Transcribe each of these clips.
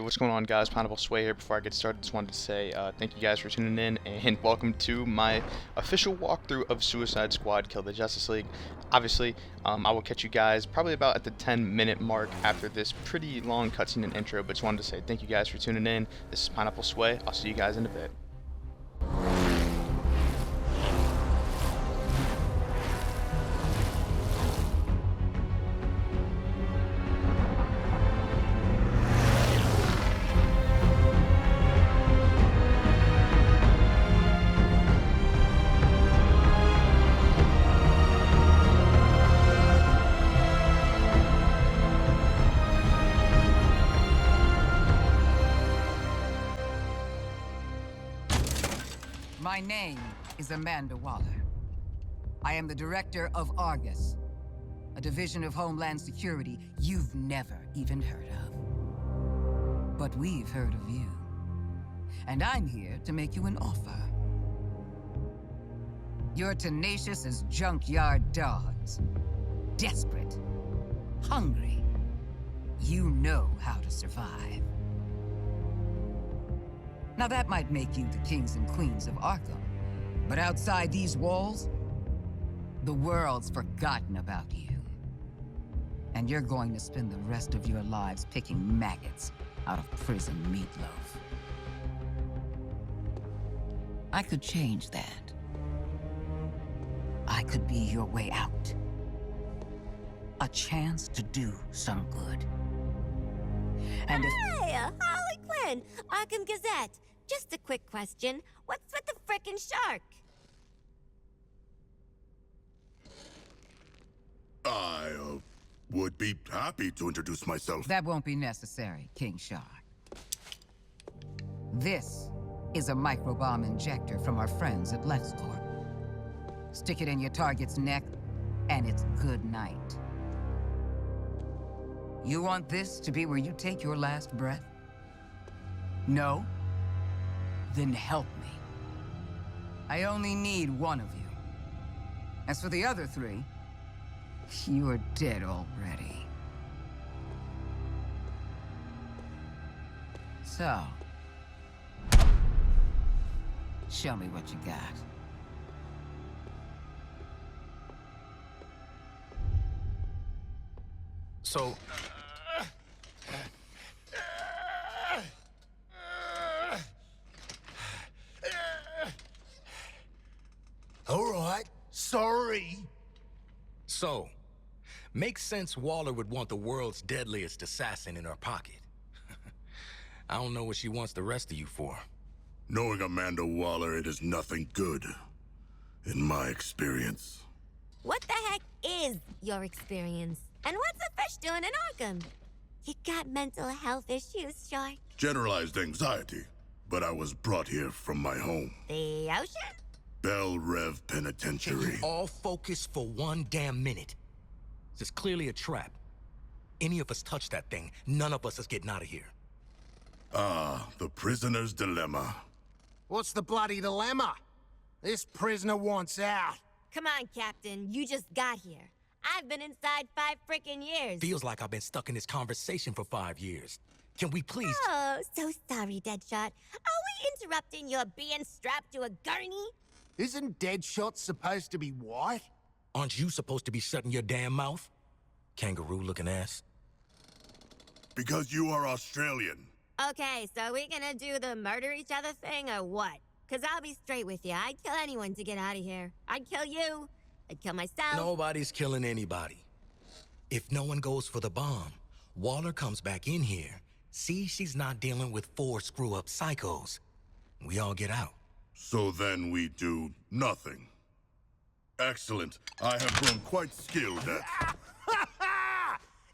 what's going on, guys? Pineapple Sway here. Before I get started, just wanted to say thank you guys for tuning in and welcome to my official walkthrough of Suicide Squad Kill the Justice League. Obviously, I will catch you guys probably about at the 10-minute mark after this pretty long cutscene and intro, but just wanted to say thank you guys for tuning in. This is Pineapple Sway. I'll see you guys in a bit. My name is Amanda Waller. I am the director of Argus, a division of Homeland Security you've never even heard of. But we've heard of you. And I'm here to make you an offer. You're tenacious as junkyard dogs. Desperate. Hungry. You know how to survive. Now that might make you the kings and queens of Arkham, but outside these walls, the world's forgotten about you. And you're going to spend the rest of your lives picking maggots out of prison meatloaf. I could change that. I could be your way out. A chance to do some good. And if... Hey, Harley Quinn, Arkham Gazette. Just a quick question. What's with the frickin' shark? I would be happy to introduce myself. That won't be necessary, King Shark. This is a microbomb injector from our friends at LexCorp. Stick it in your target's neck, and it's good night. You want this to be where you take your last breath? No? Then help me. I only need one of you. As for the other three, you are dead already. So, show me what you got. So... All right, sorry. So, makes sense Waller would want the world's deadliest assassin in her pocket. I don't know what she wants the rest of you for. Knowing Amanda Waller, it is nothing good, in my experience. What the heck is your experience? And what's the fish doing in Arkham? You got mental health issues, Shark? Generalized anxiety, but I was brought here from my home. The ocean? Belle Rev Can Penitentiary. you all focus for one damn minute? This is clearly a trap. Any of us touch that thing, none of us is getting out of here. Ah, the prisoner's dilemma. What's the bloody dilemma? This prisoner wants out. Come on, Captain. You just got here. I've been inside 5 frickin' years. Feels like I've been stuck in this conversation for 5 years. Can we please... Oh, so sorry, Deadshot. Are we interrupting your being strapped to a gurney? Isn't Deadshot supposed to be white? Aren't you supposed to be shutting your damn mouth? Kangaroo-looking ass. Because you are Australian. Okay, so we gonna do the murder each other thing or what? Cause I'll be straight with you. I'd kill anyone to get out of here. I'd kill you. I'd kill myself. Nobody's killing anybody. If no one goes for the bomb, Waller comes back in here, sees she's not dealing with 4 screw-up psychos. We all get out. So then we do nothing. Excellent. I have grown quite skilled at...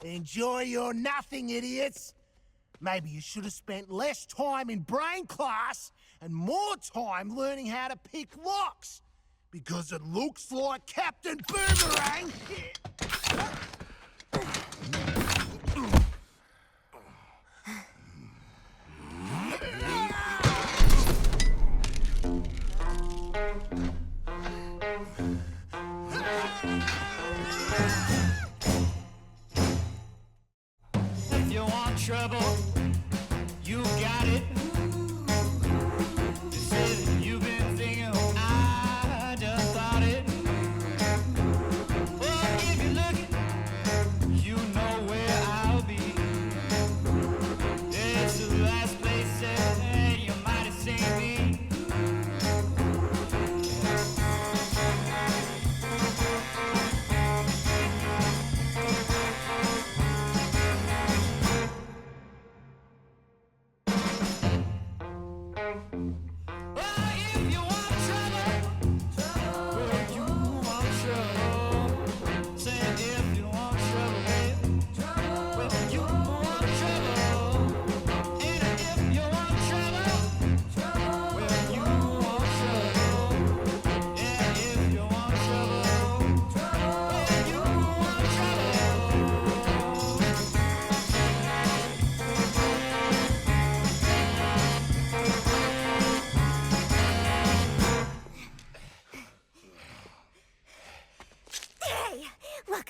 Enjoy your nothing, idiots. Maybe you should have spent less time in brain class and more time learning how to pick locks. Because it looks like Captain Boomerang... If you want trouble,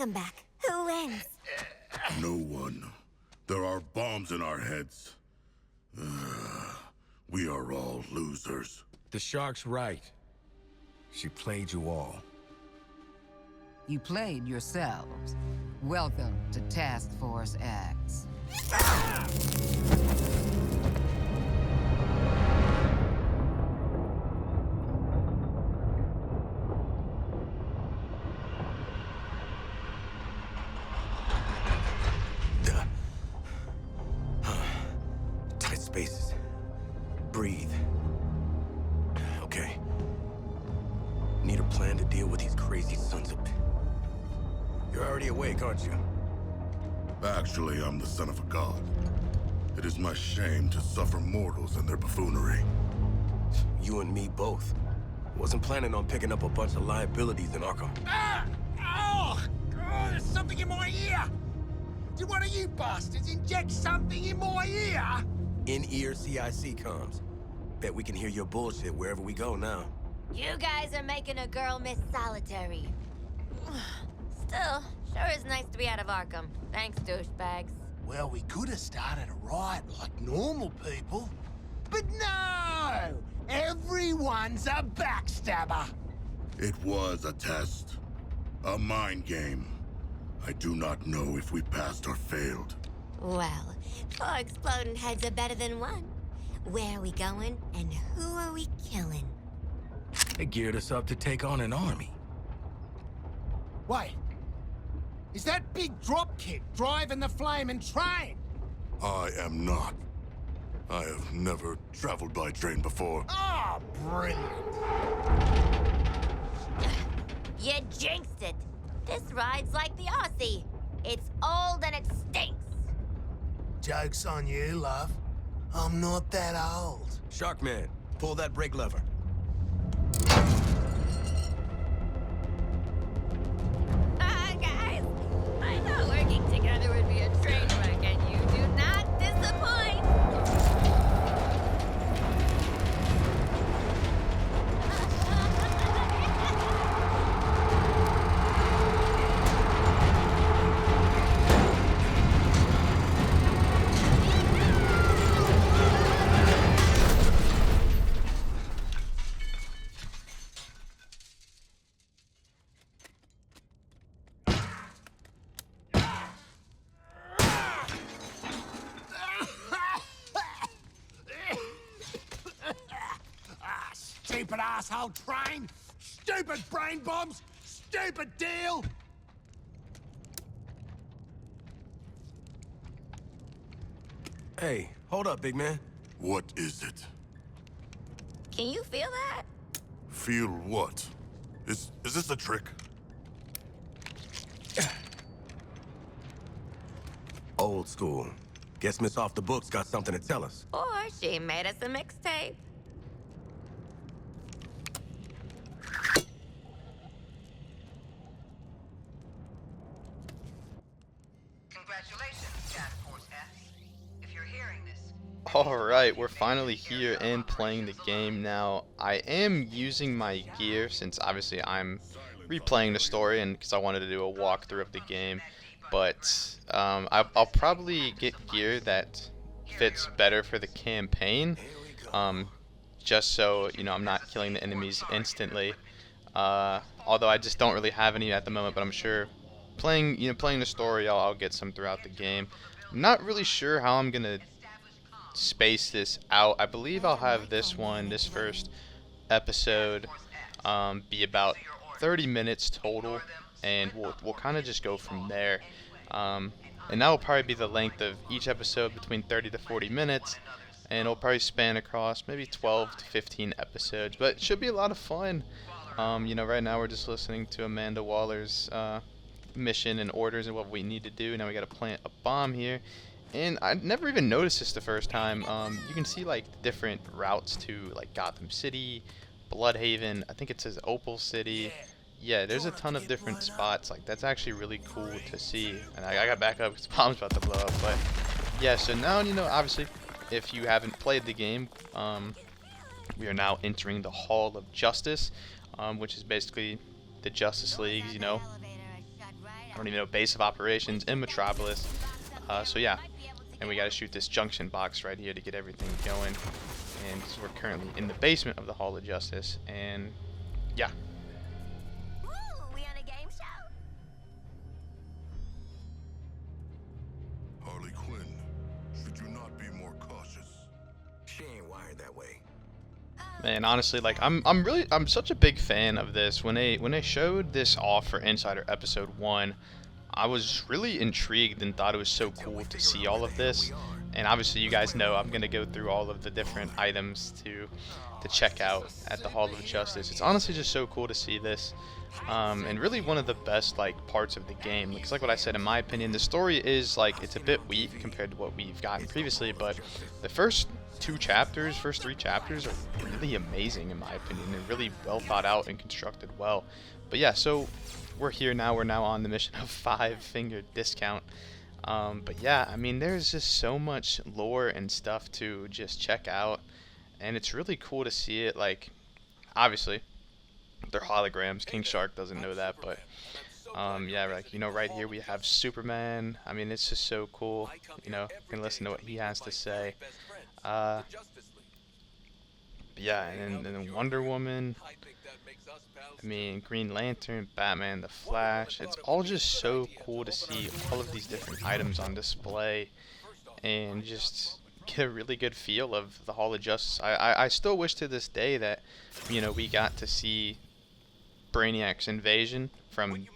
come back. Who wins? No one. There are bombs in our heads. We are all losers. The Shark's right. She played you all. You played yourselves. Welcome to Task Force X. Tight spaces. Breathe. Okay. Need a plan to deal with these crazy sons of... You're already awake, aren't you? Actually, I'm the son of a god. It is my shame to suffer mortals and their buffoonery. You and me both. Wasn't planning on picking up a bunch of liabilities in Arkham. There's something in my ear! Did one of you bastards inject something in my ear? In-ear CIC comms. Bet we can hear your bullshit wherever we go now. You guys are making a girl miss solitary. Still, sure is nice to be out of Arkham. Thanks, douchebags. Well, we could have started a riot like normal people. But no! Everyone's a backstabber! It was a test. A mind game. I do not know if we passed or failed. Well, 4 exploding heads are better than 1. Where are we going, and who are we killing? They geared us up to take on an army. Wait. Is that big dropkick driving the flaming train? I am not. I have never traveled by train before. Oh, brilliant. You jinxed it. This ride's like the Aussie. It's old and it stinks. Joke's on you, love. I'm not that old. Sharkman, pull that brake lever. Guys, I thought working together would be a train wreck, and you do not disappoint. Stupid asshole train! Stupid brain bombs! Stupid deal! Hey, hold up, big man. What is it? Can you feel that? Feel what? Is this a trick? Old school. Guess Miss Off the Books got something to tell us. Or she made us a mixtape. Congratulations, Task Force X. If you're hearing this, Alright, we're finally here and playing the game now. I am using my gear since obviously I'm replaying the story and because I wanted to do a walkthrough of the game. But I'll probably get gear that fits better for the campaign, just so you know I'm not killing the enemies instantly. Although I just don't really have any at the moment, but I'm sure playing the story, I'll get some throughout the game. I'm not really sure how I'm gonna space this out. I believe I'll have this first episode, be about 30 minutes total, and we'll kind of just go from there. And that will probably be the length of each episode, between 30 to 40 minutes, and it'll probably span across maybe 12 to 15 episodes. But it should be a lot of fun. Right now we're just listening to Amanda Waller's mission and orders and what we need to do. Now we got to plant a bomb here, and I never even noticed this the first time. You can see like different routes to like Gotham City, Bloodhaven. I think it says Opal City. Yeah, there's a ton of different spots. Like that's actually really cool to see. And I got back up because the bomb's about to blow up. But yeah, so now obviously, if you haven't played the game, we are now entering the Hall of Justice, which is basically the Justice League's, I don't even know, base of operations in Metropolis. So yeah, and we got to shoot this junction box right here to get everything going. And we're currently in the basement of the Hall of Justice, and yeah. Ooh, we on a game show? Harley Quinn, should you not be more cautious? She ain't wired that way. Man, honestly, like I'm such a big fan of this. When they showed this off for Insider Episode 1, I was really intrigued and thought it was so cool to see all of this. And obviously, you guys know I'm gonna go through all of the different items to check out at the Hall of Justice. It's honestly just so cool to see this, and really one of the best like parts of the game. Because like what I said, in my opinion, the story is like it's a bit weak compared to what we've gotten previously, but the first three chapters are really amazing in my opinion, and really well thought out and constructed well. But yeah, so we're here now. We're now on the mission of 5-finger discount. But yeah, I mean, there's just so much lore and stuff to just check out, and it's really cool to see it. Like, obviously, they're holograms. King Shark doesn't know that, but yeah, like, you know, right here we have Superman. I mean, it's just so cool. You know, you can listen to what he has to say. Yeah, and then Wonder Woman. I mean, Green Lantern, Batman, The Flash. It's all just so cool to see all of these different items on display and just get a really good feel of the Hall of Justice. I still wish to this day that, you know, we got to see Brainiac's invasion from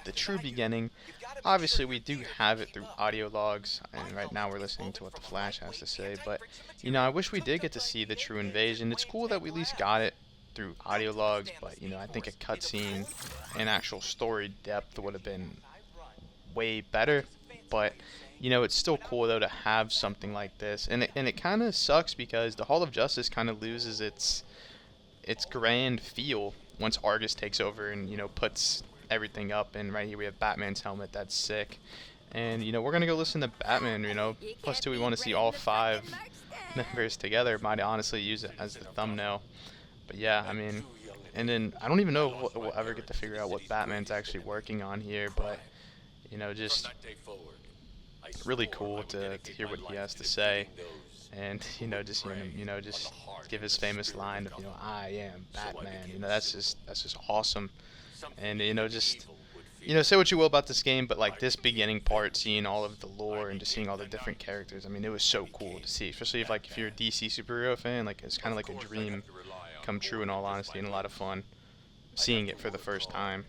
the true beginning. Obviously, we do have it through audio logs, and right now we're listening to what the Flash has to say. But, you know, I wish we did get to see the true invasion. It's cool that we at least got it through audio logs, but, you know, I think a cutscene and actual story depth would have been way better. But, you know, it's still cool, though, to have something like this. And it kind of sucks because the Hall of Justice kind of loses its grand feel once Argus takes over and, you know, puts everything up. And right here we have Batman's helmet. That's sick. And, you know, we're gonna go listen to Batman. You know, plus two, we want to see all 5 members together. Might honestly use it as the thumbnail. But yeah, I mean, and then I don't even know if we'll ever get to figure out what Batman's actually working on here, but, you know, just really cool to hear what he has to say, and, you know, just hear him, you know, just give his famous line of, you know, I am Batman. You know, that's just awesome. And, you know, just, you know, say what you will about this game, but like this beginning part, seeing all of the lore and just seeing all the different characters, I mean, it was so cool to see, especially if you're a DC superhero fan. Like, it's kind of like a dream come true, in all honesty, and a lot of fun seeing it for the first time.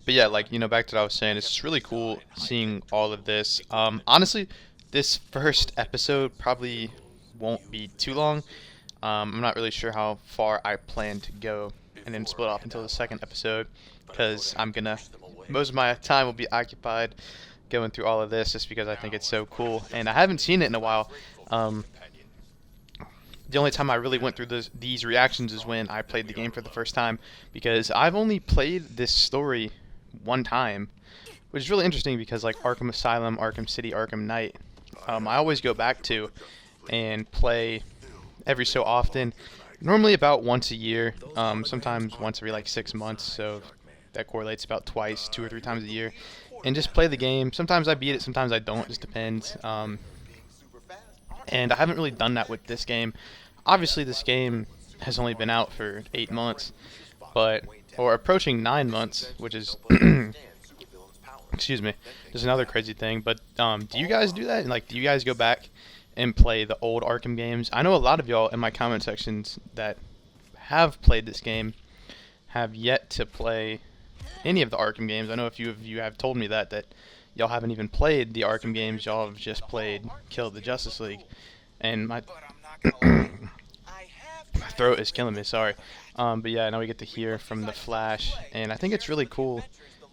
But yeah, like, you know, back to what I was saying, it's just really cool seeing all of this. Honestly, this first episode probably won't be too long. I'm not really sure how far I plan to go and then split off until the second episode, because most of my time will be occupied going through all of this just because I think it's so cool, and I haven't seen it in a while. The only time I really went through these reactions is when I played the game for the first time, because I've only played this story one time, which is really interesting because, like, Arkham Asylum, Arkham City, Arkham Knight, I always go back to and play every so often, normally about once a year, sometimes once every like 6 months, so that correlates about twice, 2 or 3 times a year, and just play the game. Sometimes I beat it, sometimes I don't, just depends. And I haven't really done that with this game. Obviously, this game has only been out for 8 months, or approaching 9 months, which is, excuse me, just another crazy thing. But do you guys do that? Like, do you guys go back and play the old Arkham games? I know a lot of y'all in my comment sections that have played this game have yet to play any of the Arkham games. I know a few of you have told me that y'all haven't even played the Arkham games. Y'all have just played Kill the Justice League. And my my throat is killing me, sorry. But yeah, now we get to hear from the Flash, and I think it's really cool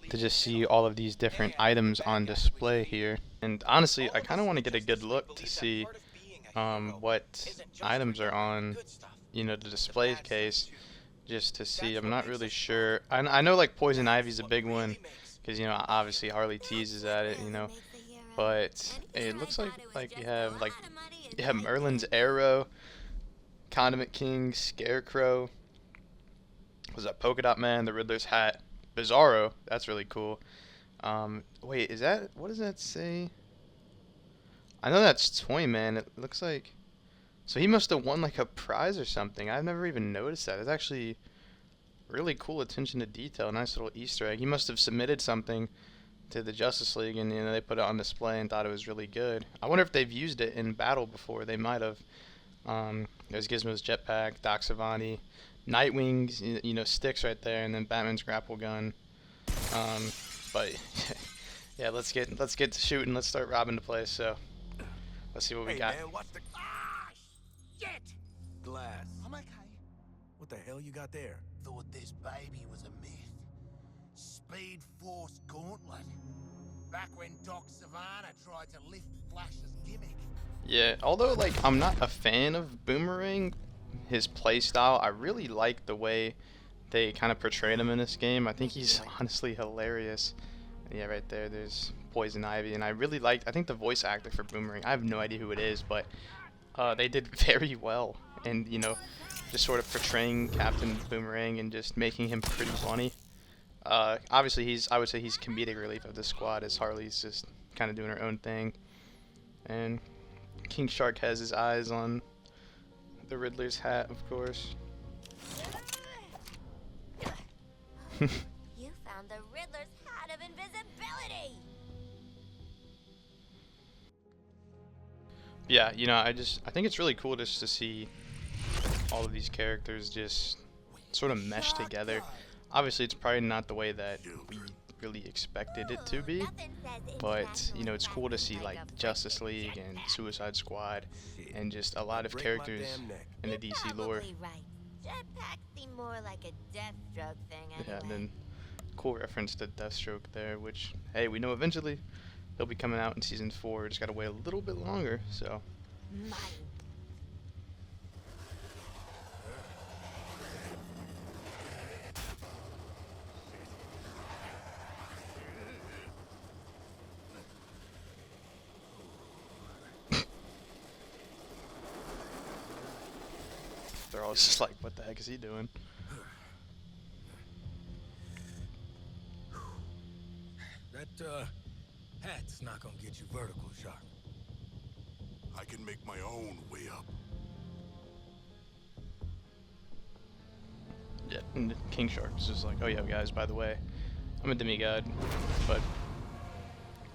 to just see all of these different items on display here. And honestly, I kind of want to get a good look to see what items are on, you know, the display case, just to see. I'm not really sure. I know, like, Poison Ivy's a big one, because, you know, obviously Harley teases at it, you know. But it looks like you have Merlin's arrow, Condiment King, Scarecrow, was that Polka Dot Man, the Riddler's hat, Bizarro. That's really cool. Wait, is that, what does that say? I know that's Toyman. It looks like, so he must have won like a prize or something. I've never even noticed that. It's actually really cool attention to detail. Nice little Easter egg. He must have submitted something to the Justice League, and they put it on display and thought it was really good. I wonder if they've used it in battle before. They might have. There's Gizmo's jetpack, Doc Savani, Nightwing's sticks right there, and then Batman's grapple gun. But yeah, let's get to shooting. Let's start robbing the place. So let's see what we got. Man, watch the Shit! glass. I'm okay. What the hell you got there? Thought this baby was a myth. Speed Force Gauntlet. Back when Doc Savannah tried to lift Flash's gimmick. Yeah, although like I'm not a fan of Boomerang, his playstyle, I really like the way they kind of portrayed him in this game. I think he's honestly hilarious. Yeah, right there, there's Poison Ivy, and I think the voice actor for Boomerang, I have no idea who it is, but they did very well, and just sort of portraying Captain Boomerang and just making him pretty funny. Obviously I would say he's comedic relief of the squad, as Harley's just kind of doing her own thing, and King Shark has his eyes on the Riddler's hat, of course. You found the Riddler's hat of invisibility! Yeah, I think it's really cool just to see all of these characters just sort of mesh together. Obviously, it's probably not the way that we really expected it to be, but it's cool to see like the Justice League and Suicide Squad and just a lot of characters in the DC lore. Probably right. Jetpacks seem more like a Deathstroke thing anyway. Yeah, and then cool reference to Deathstroke there, which, hey, we know eventually he'll be coming out in season 4. Just gotta wait a little bit longer, so. Mine. They're all just like, what the heck is he doing? That hat's not gonna get you vertical, Shark. I can make my own way up. Yeah, and King Shark's just like, oh yeah, guys, by the way, I'm a demigod, but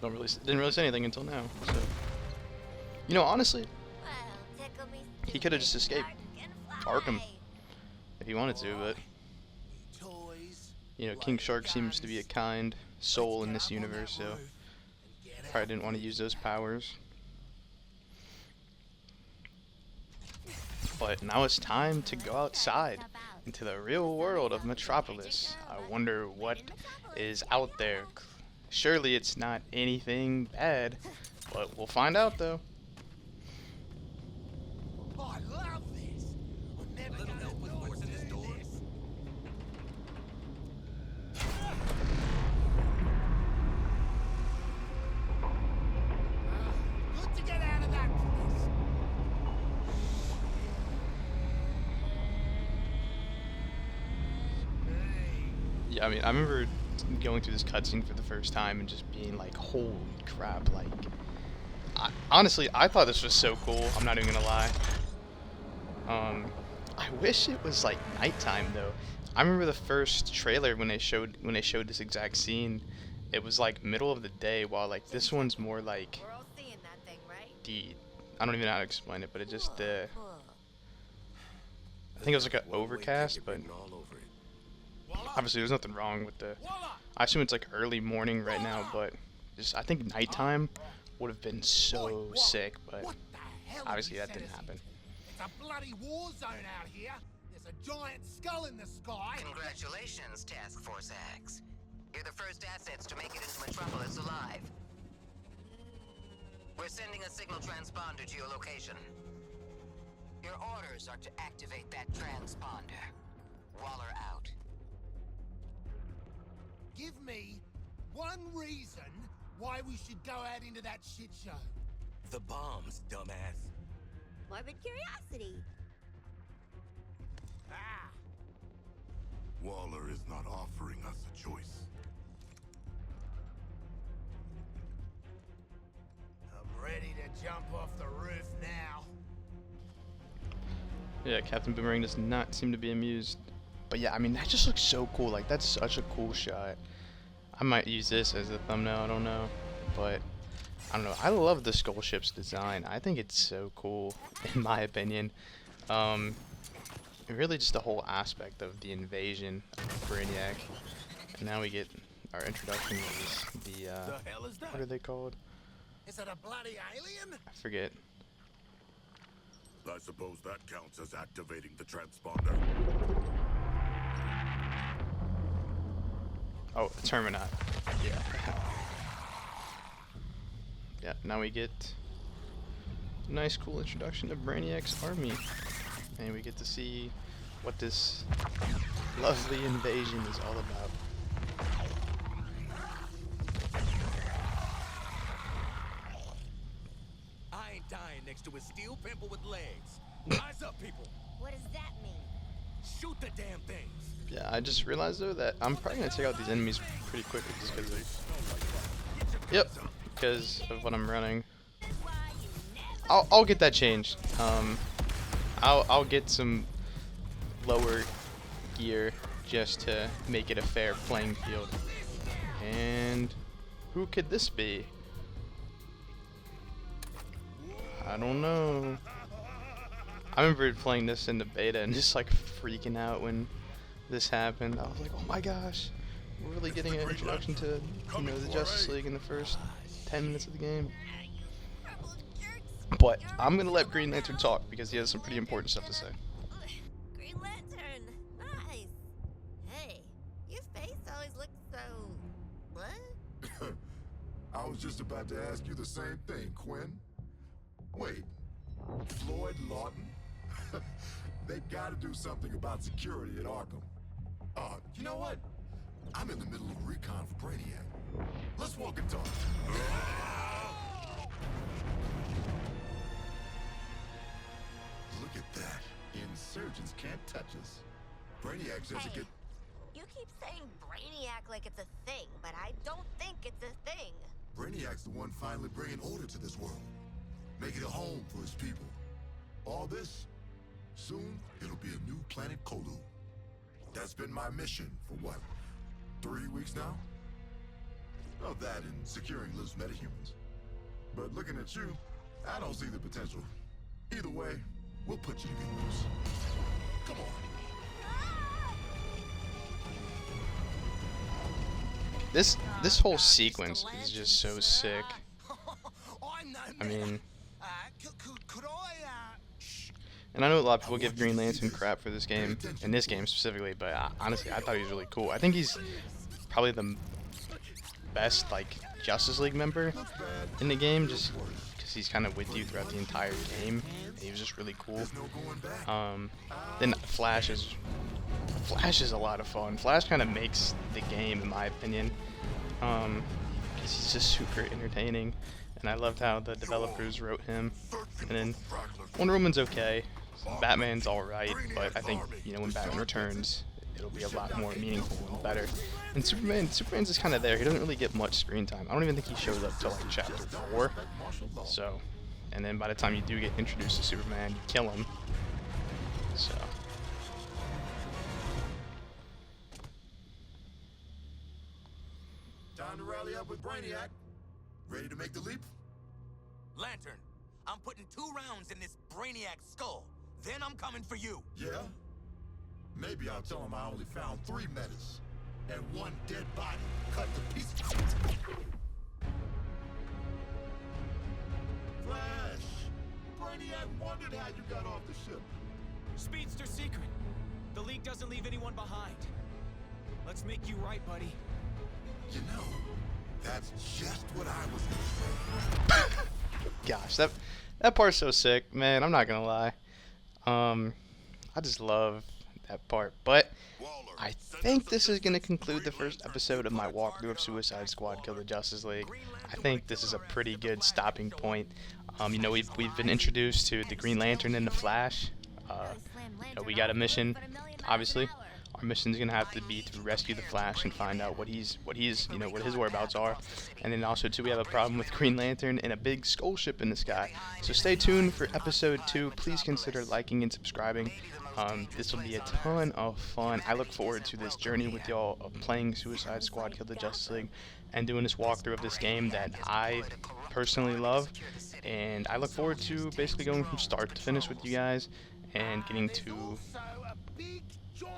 didn't really say anything until now. So, honestly, Well, tickle me he could have just escaped Arkham if he wanted to, but Toys. King Shark seems to be a kind soul in this universe, so probably didn't want to use those powers. But now it's time to go outside into the real world of Metropolis. I wonder what is out there. Surely it's not anything bad, but we'll find out though. I love this. I'm never gonna do this. Good to get out of that place. Yeah, I mean, I remember going through this cutscene for the first time and just being like, holy crap, like, honestly, I thought this was so cool, I'm not even gonna lie. I wish it was like nighttime though. I remember the first trailer when they showed this exact scene, it was like middle of the day, while like this one's more like We're all seeing that thing, right? I don't even know how to explain it, but it just Cool. I think it was like an overcast, but All over it. obviously there's nothing wrong with I assume it's like early morning right now, but I think nighttime would have been so sick, but What the hell obviously have that you didn't set us happen. in? It's a bloody war zone out here. There's a giant skull in the sky. Congratulations, Task Force X. You're the first assets to make it into Metropolis alive. We're sending a signal transponder to your location. Your orders are to activate that transponder. Waller out. Give me one reason why we should go out into that shit show. The bombs, dumbass. Morbid curiosity. Ah, Waller is not offering us a choice. I'm ready to jump off the roof now. Yeah, Captain Boomerang does not seem to be amused. But yeah, I mean, that just looks so cool. Like, that's such a cool shot. I might use this as a thumbnail, I don't know. But, I don't know. I love the Skull Ship's design. I think it's so cool, in my opinion. Really just the whole aspect of the invasion of Brainiac. And now we get our introduction to the hell is that? what are they called? Is it a bloody alien? I forget. I suppose that counts as activating the transponder. Oh, Terminat. Yeah. Yeah, now we get a nice cool introduction to Brainiac's army. And we get to see what this lovely invasion is all about. I ain't dying next to a steel pimple with legs. Rise up, people. What does that mean? Shoot the damn things. Yeah, I just realized though that I'm probably gonna take out these enemies pretty quickly just because of, yep, because of what I'm running. I'll get that changed. I'll get some lower gear just to make it a fair playing field. And who could this be? I don't know. I remember playing this in the beta and just like freaking out when this happened. I was like, oh my gosh, we're really getting an introduction to, you know, the Justice League in the first 10 minutes of the game. But I'm gonna let Green Lantern talk because he has some pretty important stuff to say. Green Lantern, nice. Hey, your face always looks so... What? I was just about to ask you the same thing, Quinn. Wait, Floyd Lawton? They gotta do something about security at Arkham. You know what? I'm in the middle of a recon for Brainiac. Let's walk and talk. Look at that. Insurgents can't touch us. Brainiac says it Hey, get... you keep saying Brainiac like it's a thing, but I don't think it's a thing. Brainiac's the one finally bringing order to this world. Making a home for his people. All this, soon it'll be a new planet Kolu. That's been my mission for what, 3 weeks now? Of that and securing loose metahumans. But looking at you, I don't see the potential. Either way, we'll put you to good use. Come on. This whole sequence is just so sick. I'm no I mean, could I, and I know a lot of people give Green Lantern crap for this game, in this game specifically, but honestly, I thought he was really cool. I think he's probably the best, like, Justice League member in the game, just because he's kind of with you throughout the entire game. He was just really cool. Then Flash is a lot of fun. Flash kind of makes the game, in my opinion, because he's just super entertaining. And I loved how the developers wrote him. And then Wonder Woman's okay. Batman's alright, but I think, you know, when Batman returns, it'll be a lot more meaningful and better. And Superman's just kind of there. He doesn't really get much screen time. I don't even think he shows up till like chapter 4. So, and then by the time you do get introduced to Superman, you kill him. So. Time to rally up with Brainiac. Ready to make the leap? Lantern, I'm putting 2 rounds in this Brainiac skull. Then I'm coming for you. Yeah? Maybe I'll tell him I only found 3 metas and 1 dead body cut to pieces. Flash! Brainiac wondered how you got off the ship. Speedster secret. The League doesn't leave anyone behind. Let's make you right, buddy. You know, that's just what I was gonna say. Gosh, that part's so sick, man. I'm not gonna lie. I just love that part. But I think this is gonna conclude the first episode of my walkthrough of Suicide Squad: Kill the Justice League. I think this is a pretty good stopping point. You know, we've been introduced to the Green Lantern and the Flash. You know, we got a mission. Obviously, our our mission is gonna have to be to rescue the Flash and find out what he's what his whereabouts are. And then also too, we have a problem with Green Lantern and a big skull ship in the sky. So stay tuned for episode 2. Please consider liking and subscribing. This will be a ton of fun. I look forward to this journey with y'all of playing Suicide Squad Kill the Justice League and doing this walkthrough of this game that I personally love. And I look forward to basically going from start to finish with you guys and getting to,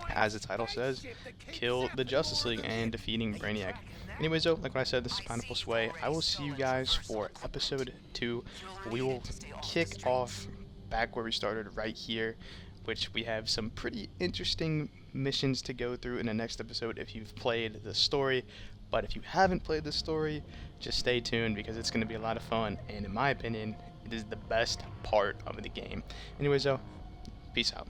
as the title says, kill the Justice League and defeating Brainiac. Anyways though, like I said, this is Pineapple Sway. I will see you guys for episode 2. We will kick off back where we started right here, which we have some pretty interesting missions to go through in the next episode if you've played the story. But if you haven't played the story, just stay tuned because it's going to be a lot of fun, and in my opinion, it is the best part of the game. Anyways though, peace out.